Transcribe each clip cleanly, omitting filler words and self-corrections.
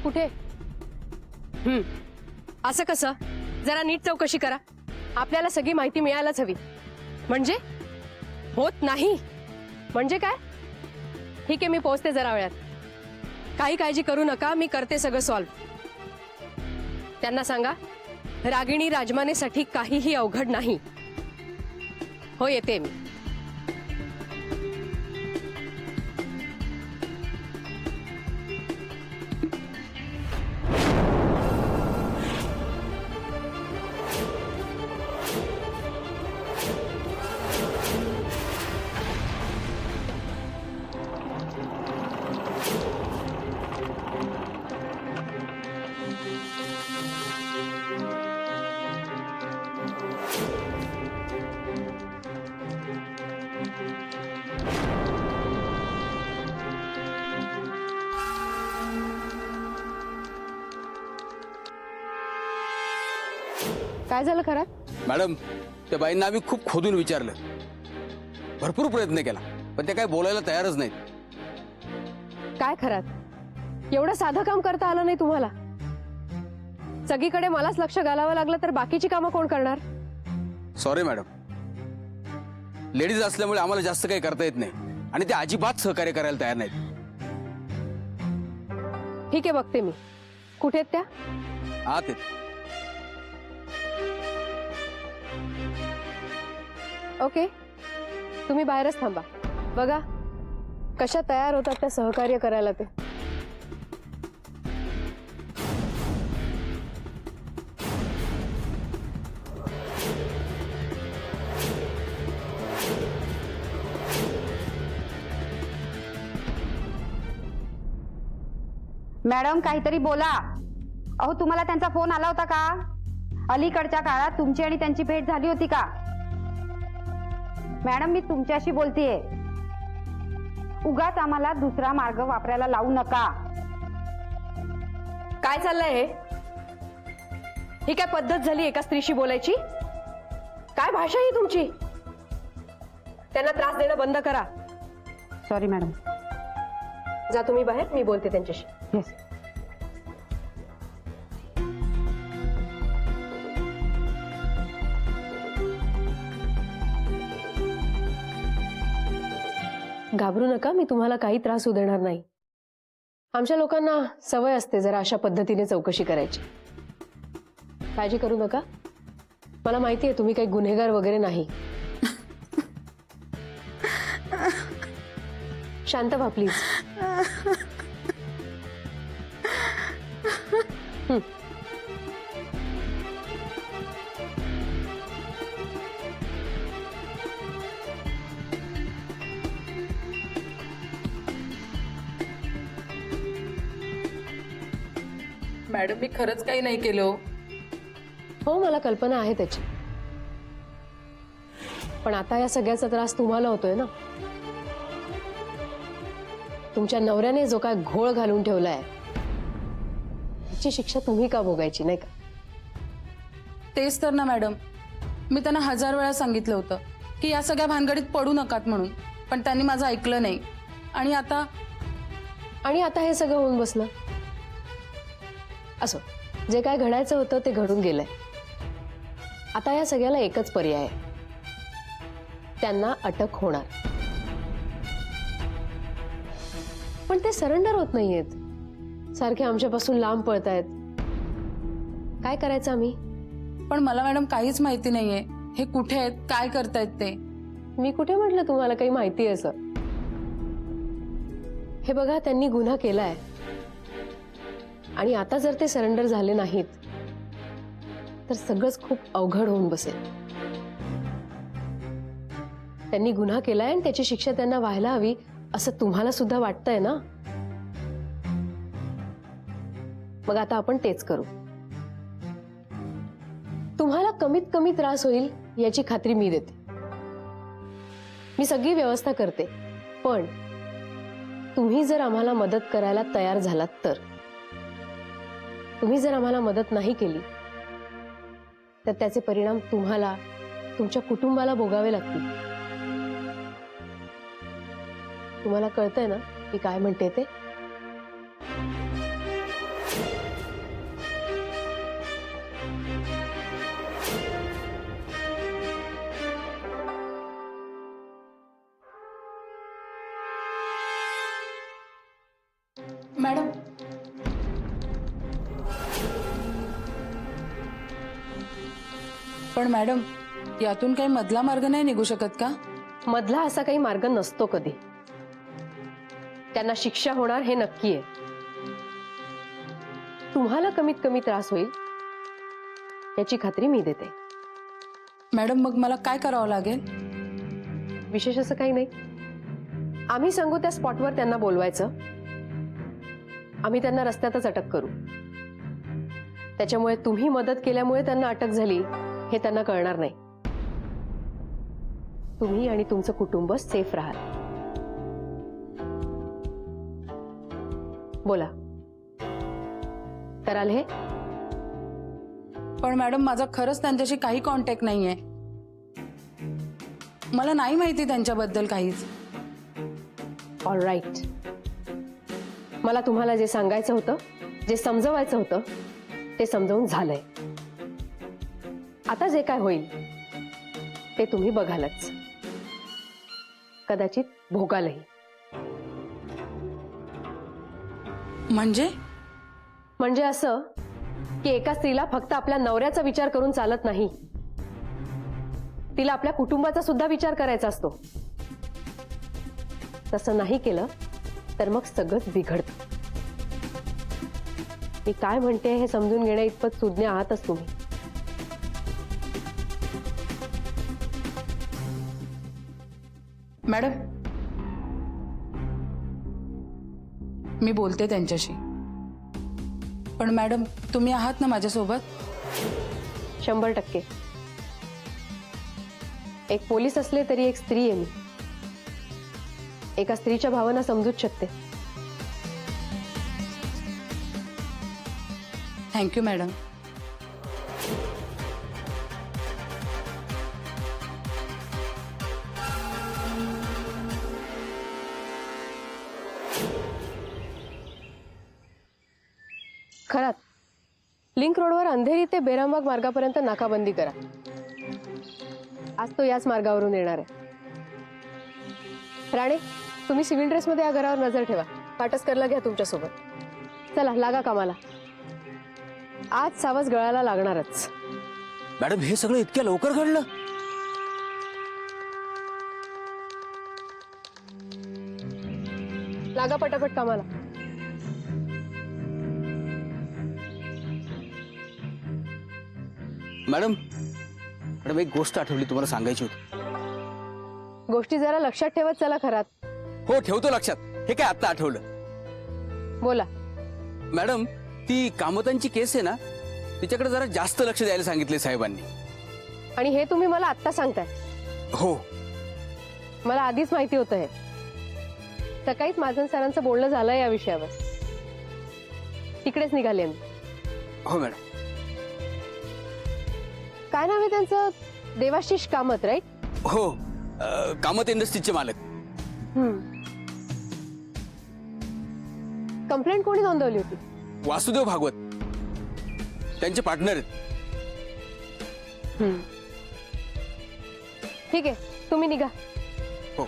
कुठे? असं कसं? जरा नीट चौकशी करा. आपल्याला सगळी माहिती मिळायलाच हवी. म्हणजे होत नाही म्हणजे काय? ठीक आहे, मी पोहोचते जरा वेळात. काही काळजी करू नका, मी करते सगळं सॉल्व्ह. त्यांना सांगा रागिणी राजमानेसाठी काहीही अवघड नाही. हो, येते मी. काय झालं खरं? मॅडम, त्या बाईंना आम्ही खूप खोदून विचारलं, भरपूर प्रयत्न केला, पण ते काय बोलायला तयारच नाहीत. काय खरं? एवढं साधं काम करता आलं नाही तुम्हाला? सगळीकडे मलाच लक्ष घालावं लागलं तर बाकीची कामं कोण करणार? सॉरी मॅडम, लेडीज असल्यामुळे आम्हाला जास्त काही करता येत नाही आणि ते अजिबात सहकार्य करायला तयार नाहीत. ठीक आहे, बघते मी. कुठे आहेत त्या? हा, ते ओके, तुम्ही बाहेरच थांबा. बघा कशा तयार होतात त्या सहकार्य करायला. ते मॅडम काहीतरी बोला. अहो, तुम्हाला त्यांचा फोन आला होता का? अलीकडच्या काळात तुमची आणि त्यांची भेट झाली होती का? मॅडम, मी तुमच्याशी बोलतेय. उगाच आम्हाला दुसरा मार्ग वापरायला लावू नका. काय चाललंय हे? ही काय पद्धत झाली एका स्त्रीशी बोलायची? काय भाषा ही तुमची? त्यांना त्रास देणं बंद करा. Sorry madam. जा तुम्ही बाहेर, मी बोलते त्यांच्याशी. येस. घाबरू नका, मी तुम्हाला काही त्रास होऊ देणार नाही. आमच्या लोकांना सवय असते जरा अशा पद्धतीने चौकशी करायची. काळजी करू नका. मला माहिती आहे तुम्ही काही गुन्हेगार वगैरे नाही. शांत व्हा प्लीज. मॅडम, मी खरंच काही नाही केलं. हो, मला कल्पना आहे त्याची. पण आता या सगळ्याचा त्रास तुम्हाला होतोय ना. तुमच्या नवऱ्याने जो काय घोळ घालून ठेवलाय त्याची शिक्षा तुम्ही का भोगायची, नाही का? तेच तर ना मॅडम, मी त्यांना 1000 वेळा सांगितलं होतं की या सगळ्या भानगडीत पडू नकात म्हणून, पण त्यांनी माझं ऐकलं नाही. आणि आता हे सगळं होऊन बसलं. असो, जे काय घडायचं होतं ते घडून गेलंय. आता या सगळ्याला एकच पर्याय आहे, त्यांना अटक होणार. पण ते सरेंडर होत नाहीयेत, सारखे आमच्यापासून लांब पळतायत. काय करायचं आम्ही? पण मला मॅडम काहीच माहिती नाहीये हे कुठे आहेत, काय करतायत ते. मी कुठे म्हटलं तुम्हाला काही माहिती आहे असं? हे बघा, त्यांनी गुन्हा केलाय आणि आता जर ते सरेंडर झाले नाहीत तर सगळंच खूप अवघड होऊन बसेल. त्यांनी गुन्हा केलाय आणि त्याची शिक्षा त्यांना व्हायला हवी असं तुम्हाला सुद्धा वाटतंय ना? मग आता आपण तेच करू. तुम्हाला कमीत कमी त्रास होईल याची खात्री मी देते. मी सगळी व्यवस्था करते, पण तुम्ही जर आम्हाला मदत करायला तयार झालात तर. तुम्ही जर आम्हाला मदत नाही केली तर त्याचे परिणाम तुम्हाला, तुमच्या कुटुंबाला भोगावे लागतील. तुम्हाला कळतंय ना मी काय म्हणते ते? मॅडम, पण मॅडम, यातून काही मधला मार्ग नाही निघू शकत का? मधला असा काही मार्ग नसतो कधी. त्यांना शिक्षा होणार हे नक्की आहे. तुम्हाला कमीत कमी त्रास होईल याची खात्री मी देते. मॅडम, मग मला काय करावं लागेल? विशेष असं काही नाही. आम्ही सांगू त्या स्पॉटवर त्यांना बोलवायचं. आम्ही त्यांना रस्त्यातच अटक करू. त्याच्यामुळे तुम्ही मदत केल्यामुळे त्यांना अटक झाली हे त्यांना कळणार नाही. तुम्ही आणि तुमचं कुटुंब सेफ राहाल. बोला, कराल हे? पण मॅडम, माझा खरंच त्यांच्याशी काही कॉन्टॅक्ट नाहीये. मला नाही माहिती त्यांच्याबद्दल काहीच. All right. मला तुम्हाला जे सांगायचं होतं, जे समजवायचं होतं ते समजावून झालंय. आता जे काय होईल ते तुम्ही बघालच, कदाचित भोगालही. म्हणजे असं की एका स्त्रीला फक्त आपल्या नवऱ्याचा विचार करून चालत नाही, तिला आपल्या कुटुंबाचा सुद्धा विचार करायचा असतो. तसं नाही केलं तर मग सगळंच बिघडतं. मी काय म्हणते हे समजून घेण्या इतपत सुज्ञ आहातच तुम्ही. मॅडम, मी बोलते त्यांच्याशी. पण मॅडम, तुम्ही आहात ना माझ्यासोबत? 100%. एक पोलीस असले तरी एक स्त्री आहे मी. एका स्त्रीच्या भावना समजूच शकते. Thank you madam. खरात लिंक रोडवर अंधेरी ते बेरामबाग मार्गापर्यंत नाकाबंदी करा. आज तो याच मार्गावरून येणार आहे. राणे, तुम्ही सिव्हिल ड्रेसमध्ये या घरावर नजर ठेवा. पाटसकरला घ्या तुमच्यासोबत. चला, लागा कामाला. आज सावज गळाला लागणारच. मॅडम, हे सगळं इतक्या लवकर घडलं? लागा पटापट कामाला. मॅडम, मॅडम, एक गोष्ट आठवली, तुम्हाला सांगायची होती. गोष्टी जरा लक्षात ठेवत चला. खरात हो, ठेवतो लक्षात. हे काय आत्ता आठवलं? बोला. मॅडम, ती कामतांची केस आहे ना, तिच्याकडे जरा जास्त लक्ष द्यायला सांगितले साहेबांनी. आणि हे तुम्ही मला आत्ता सांगताय? हो. मला आधीच माहिती होतं हे. सकाळीच माझं सरांचं बोलणं झालं या विषयावर. तिकडेच निघाले मी. हो मॅडम. काय नाव आहे त्यांचं? देवाशिष कामत, राईट? हो, कामत इंडस्ट्रीजचे मालक. कंप्लेंट कोणी नोंदवली होती? वासुदेव भागवत, त्यांचे पार्टनर आहेत. ठीक आहे, तुम्ही निघा. हो.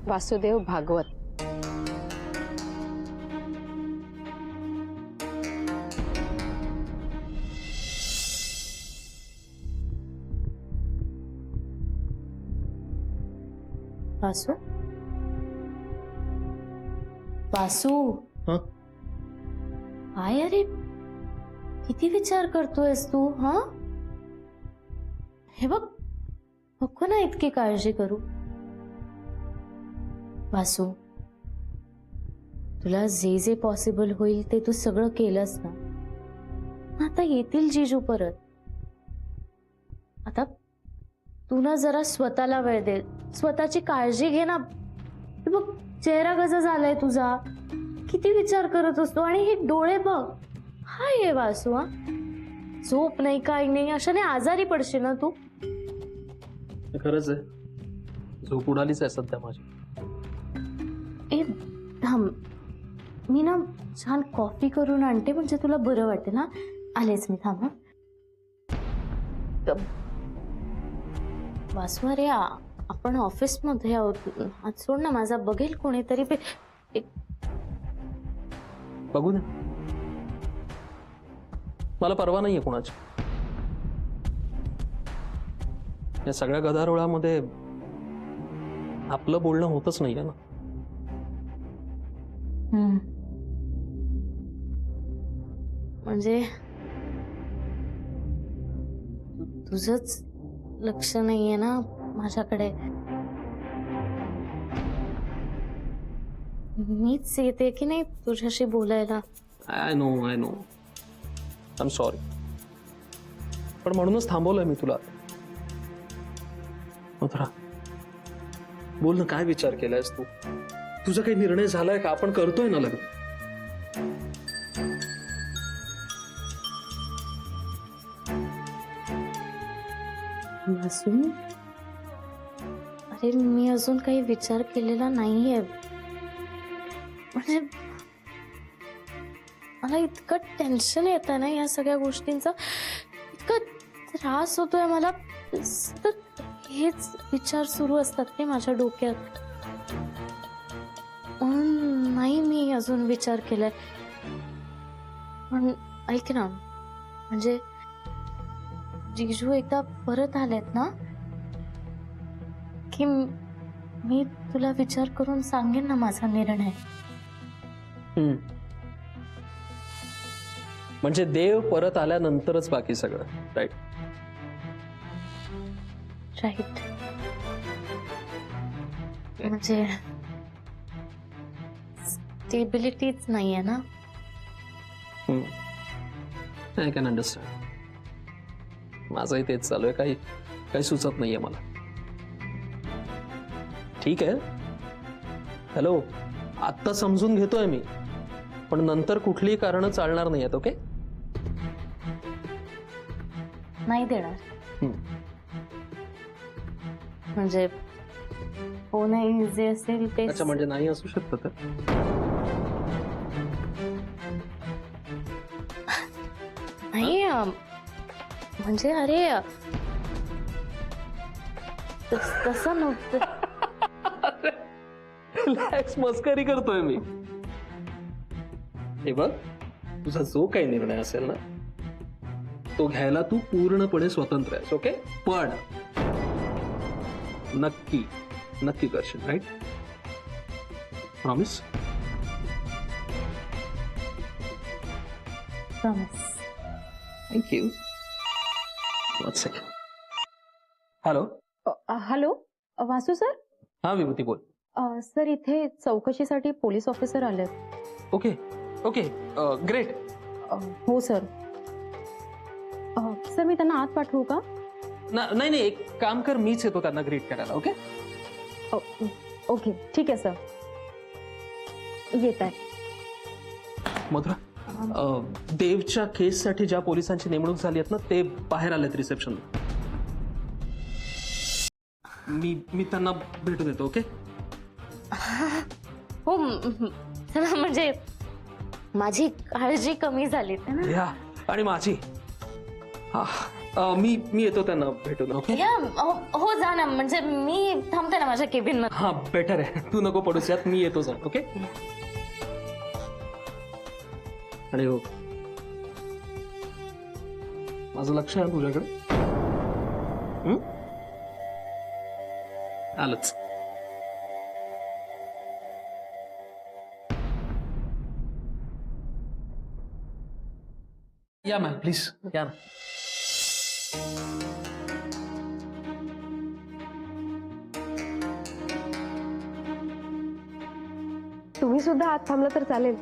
वासुदेव भागवत. वासू, वासू, काय अरे, किती विचार करतोयस तू? हा, हे बघ, नको ना इतकी काळजी करू. वासू, तुला जे जे पॉसिबल होईल ते तू सगळं केलंस ना. आता येतील जिजू परत. आता तू ना जरा स्वतःला वेळ दे, स्वतःची काळजी घे ना. हे बघ चेहरा कसा झालाय तुझा, किती विचार करत असतो. आणि हे डोळे बघ, हाय हे वासू. हा झोप नाही, काही नाही, अशाने आजारी पडशील ना तू. खरंच आहे, झोप उडालीच आहे सध्या माझी. ए थांब, मी ना छान कॉफी करून आणते, म्हणजे तुला बरं वाटेल ना. आलेच मी, थांब. वासू अरे आपण ऑफिसमध्ये आहोत. आज सोड ना, माझा बघेल कोणीतरी. बघू ना, मला परवा नाहीये कोणाची. या सगळ्या गदारोळामध्ये आपलं बोलणं होतच नाहीये ना. म्हणजे तुझंच लक्ष नाहीये ना माझ्याकडे. मीच येते की नाही तुझ्याशी बोलायला. I know I am sorry, पण म्हणूनच थांबवलंय मी तुला. मथुरा, बोल ना, काय विचार केलायस तू? तुझा काही निर्णय झालाय का? आपण करतोय ना लग्न? वासू, अरे मी अजून काही विचार केलेला नाहीये. म्हणजे मला इतकं टेन्शन येतं ना या सगळ्या गोष्टींचा, इतका त्रास होतोय मला. सतत हेच विचार सुरू असतात ते माझ्या डोक्यात. म्हणून नाही मी अजून विचार केलाय. पण ऐक ना, म्हणजे जिजू एकदा परत आलेत ना की मी तुला विचार करून सांगेन ना माझा निर्णय. म्हणजे देव परत आल्यानंतरच बाकी सगळं, राईट? राईट. म्हणजे स्टेबिलिटीच नाहीये ना. I can understand. माझंही तेच चालू आहे, काही सुचत नाहीये मला. ठीक आहे, हॅलो, आत्ता समजून घेतोय मी, पण नंतर कुठलीही कारणं चालणार नाही आहेत. ओके? नाही देणार. म्हणजे हो नाही जे असेल ते. अच्छा, म्हणजे नाही असू शकतं तर? नाही म्हणजे अरे तसं नव्हतं. रिलॅक्स, मस्करी करतोय मी. हे बघ, तुझा जो काही निर्णय असेल ना तो घ्यायला तू पूर्णपणे स्वतंत्र आहेस. ओके? पण नक्की नक्की करशील, right? Promise? Promise. Thank you. Hello. Hello Vasu sir. हा विभूती, बोल. सर इथे चौकशीसाठी पोलीस ऑफिसर आलेत. Okay okay, great. हो सर. सर मी त्यांना आत पाठवू का? नाही नाही, एक काम कर, मीच येतो त्यांना ग्रीट करायला. ओके? ओके ठीक आहे सर, येत आहे. मधुरा, देवच्या केससाठी ज्या पोलिसांची नेमणूक झाली आहेत ना ते बाहेर आलेत रिसेप्शन. मी त्यांना भेटून येतो. ओके? हो चला, म्हणजे माझी काळजी कमी झाली ना. या, आणि माझी. मी येतो त्यांना भेटून. ओके? या हो जा ना, म्हणजे मी थांबते ना माझ्या केबिन मध्ये. हा बेटर आहे, तू नको पडूस यात, मी येतो जा. ओके? आणि हो, माझं लक्ष आहे तुझ्याकडे. आलंच. या मॅम, प्लीज या ना. तुम्ही सुद्धा सुद्धा आत थांबलं तर चालेल.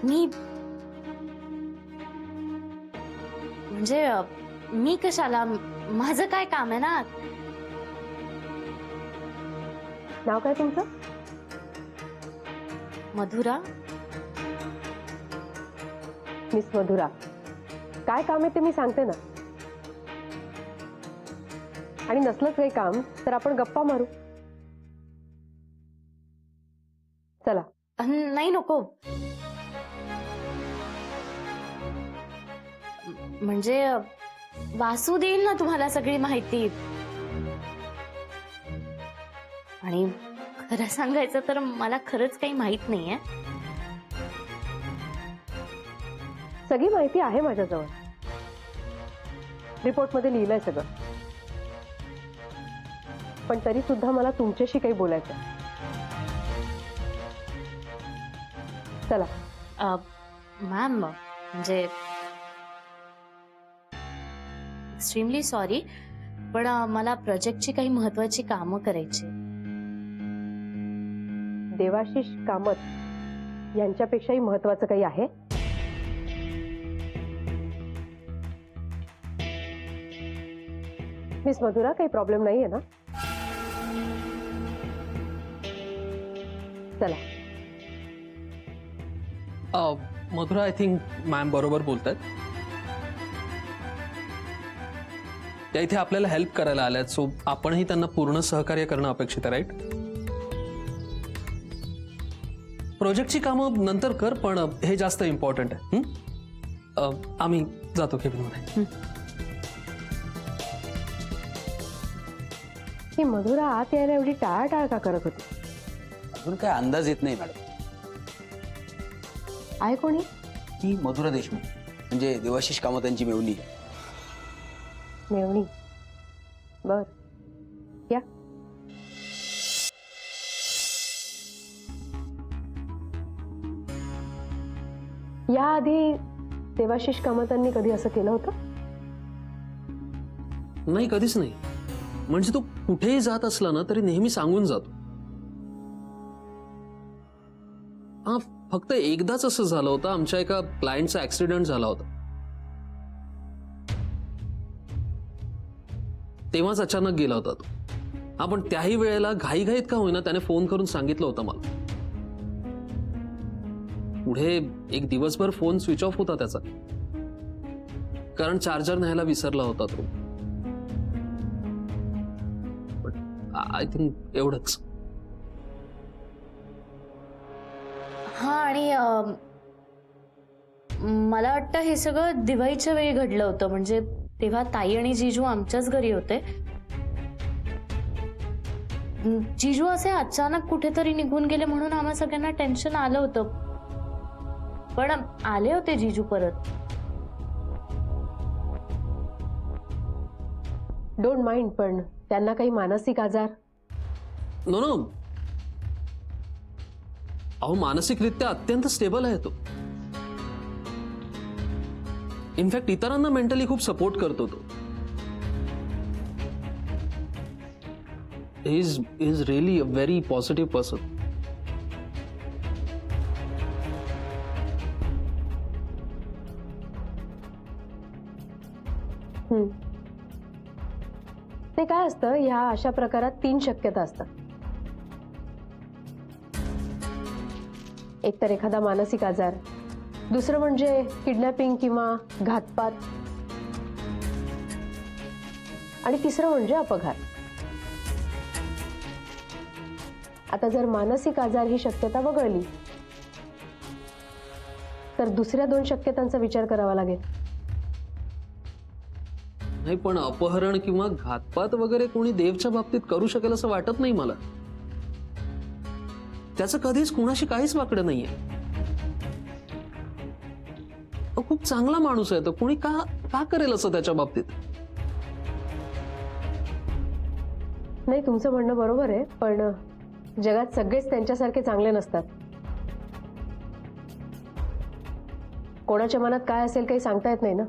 मी म्हणजे मी कशाला, माझं काय काम आहे ना. नाव काय तुमचं? मधुरा. मिस मधुरा, काय काम आहे ते मी सांगते ना. आणि नसलंच काही काम तर आपण गप्पा मारू. चला. नाही नको. म्हणजे वासू देईल ना तुम्हाला सगळी माहिती. आणि खरं सांगायचं तर मला खरंच काही माहित नाहीये. सगळी माहिती आहे माझ्याजवळ, रिपोर्टमध्ये लिहिलंय सगळं. पण तरी सुद्धा मला तुमच्याशी काही बोलायचं. चला. मॅम म्हणजे एक्स्ट्रीमली सॉरी, पण मला प्रोजेक्टची काही महत्वाची कामं करायची. देवाशिष कामत यांच्यापेक्षाही महत्वाचं काही आहे? मिस मधुरा, काही प्रॉब्लेम नाहीये ना? चला. मधुरा, आय थिंक मॅम बरोबर बोलतात. त्या इथे आपल्याला हेल्प करायला आल्यात, सो आपणही त्यांना पूर्ण सहकार्य करणं अपेक्षित आहे, राईट? प्रोजेक्टची कामं नंतर कर, पण हे जास्त इम्पॉर्टंट आहे. आम्ही जातो केबिनमध्ये. ही मधुरा आत यायला एवढी टाळाटाळ का करत होती? अजून काय अंदाज येत नाही मॅडम. आहे कोणी? ती मधुरा देशमुख, म्हणजे देवाशिष कामत यांची मेवणी. मेवणी? बर, या. याआधी देवाशिष कामतांनी कधी असं केलं होतं? नाही, कधीच नाही. म्हणजे तो कुठेही जात असला ना तरी नेहमी सांगून जातो. हा, फक्त एकदाच असं झालं होतं. आमच्या एका क्लायंटचा ऍक्सिडेंट झाला होता, तेव्हाच अचानक गेला होता तो. हा, पण त्याही वेळेला घाईघाईत का होईना त्याने फोन करून सांगितलं होतं मला. पुढे एक दिवसभर फोन स्विच ऑफ होता त्याचा, कारण चार्जर न्यायला विसरला होता तो. आय थिंक एवढंच. हा, आणि मला वाटतं हे सगळं दिवाळीच्या वेळी घडलं होतं. म्हणजे तेव्हा ताई आणि जिजू आमच्याच घरी होते. जिजू असे अचानक कुठेतरी निघून गेले म्हणून आम्हा सगळ्यांना टेन्शन आलं होतं. पण आले होते जिजू परत. डोंट माइंड, पण त्यांना काही मानसिक आजार? नो नो, अहो मानसिकरित्या अत्यंत स्टेबल आहे तो. इनफॅक्ट इतरांना मेंटली खूप सपोर्ट करतो तो. Is really a very positive person. ते काय असतं, ह्या अशा प्रकारात 3 शक्यता असतात. एक तर एखादा मानसिक आजार, दुसरं म्हणजे किडनॅपिंग किंवा घातपात, आणि तिसरं म्हणजे अपघात. आता जर मानसिक आजार ही शक्यता वगळली तर दुसऱ्या 2 शक्यतांचा विचार करावा लागेल. नाही, पण अपहरण किंवा घातपात वगैरे कोणी देवच्या बाबतीत करू शकेल असं वाटत नाही मला. त्याचं कधीच कुणाशी काहीच वाकडं नाहीये. खूप चांगला माणूस आहे तो. कोणी का करेल असं त्याच्या बाबतीत? नाही, तुमचं म्हणणं बरोबर आहे, पण जगात सगळेच त्यांच्यासारखे चांगले नसतात. कोणाच्या मनात काय असेल काही सांगता येत नाही ना.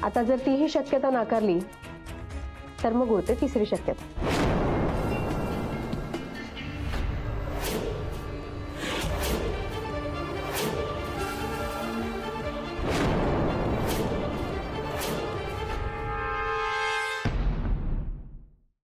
आता जर तीही शक्यता नाकारली तर मग उरते तिसरी शक्यता.